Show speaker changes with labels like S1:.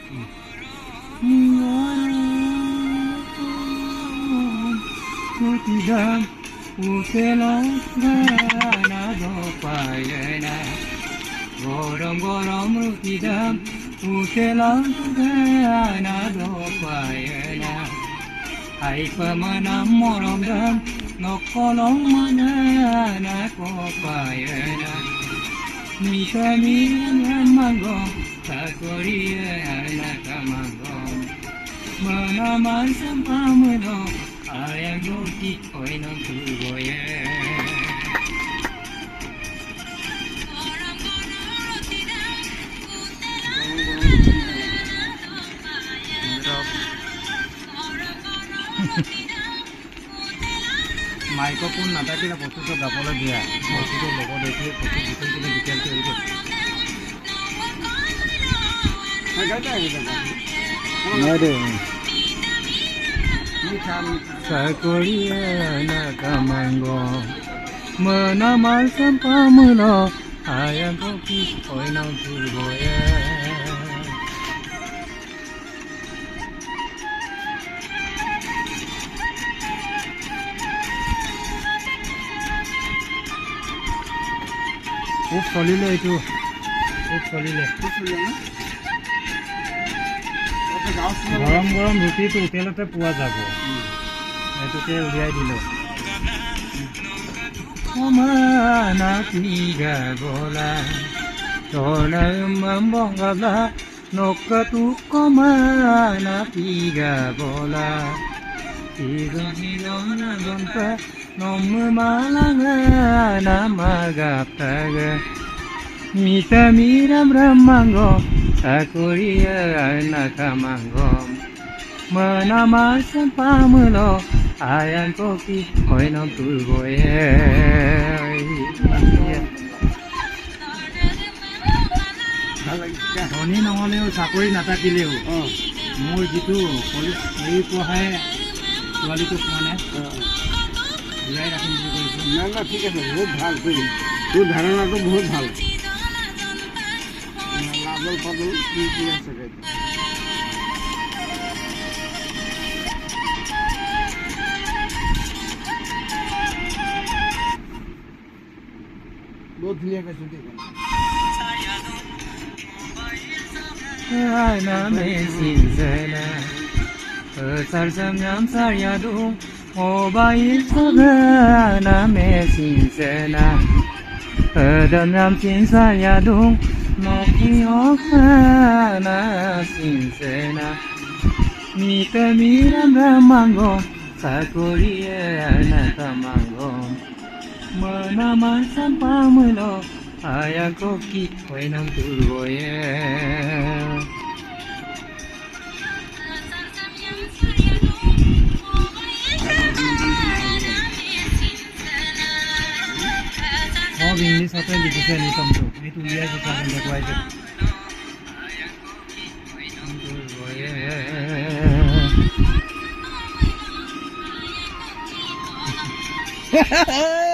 S1: Tidak utelang gana dopayana gorom tidak utelang gana dopayana hai pamanam morom dam nokolong mana nakopayana mita miran mango sakoria nakamangom manaman sampamano ayang goki oinong tugoye মাইকো কোন নাথাকিলে বস্তুটো গাবলৈ দিয়া বস্তুটো লগত দেখিলে বস্তু গোটেইখিনি ডিটেইলটো এৰি Sakoria nakamango menamal sampamulo ayang kopi oinong turboya চলিলে এইটো চলিলে গৰম গৰম ৰুটিটো হোটেলতে পোৱা যাব এইটোকে উলিয়াই দিলোঁ সমানা তিগা গলা তনাম বংগালা নকাটো কমানা তিগা বলা তিগা নম মালাঙা নামাগাপ্তাগা mita miram ramango sakoria nakamangom menamal sampamulo ayang kopi oinong turboye ধনী নহ'লেও চাকৰি নাথাকিলেও মোৰ যিটো হেৰি পঢ়াই ছোৱালীটো পোৱা নাই ঘূৰাই ৰাখিম বুলি কৈছোঁ না না ঠিক আছে বহুত ভাল তোৰ ধাৰণাটো বহুত ভাল লাভল পাবল কি আছে बहुत धुनीয়াকৈ ছুটি Ana mesin sana sarsam yam saryadu mobile sabana mesin sana adam yam sin saryadu noki okana sin sana mita miram ramango sakoria nakamango menamal sampamulo ayang koki oinong turboye English atau Indonesia nih tentu itu dia juga akan berkuasa hahaha